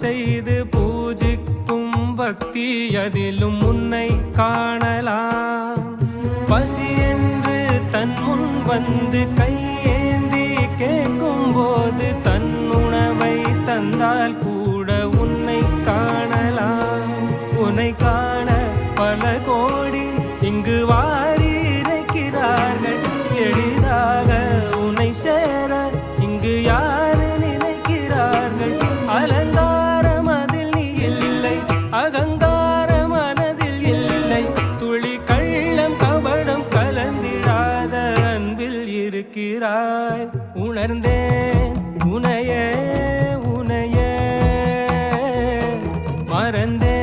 செய்து பூஜிக்கும் பக்தி அதிலும் உன்னை காணலாம். பசி என்று தன் முன் வந்து கையேந்தி கேட்கும் போது தன் உணவை தந்தால் கூட உன்னை காணலாம். உன்னை காண பல கோடி இங்கு வாரி இறைக்கிறார்கள். எளிதாக உன்னை சேர இங்கு யாரு நினைக்கிறார்கள்? அலங்காரம் அதில் நீ இல்லை, அகங்கார மனதில் இல்லை. துளி கள்ளம் கபடம் கலந்திடாத அன்பில் இருக்கிறாய். உணர்ந்தேன் உனையே உனையே மறந்தேன்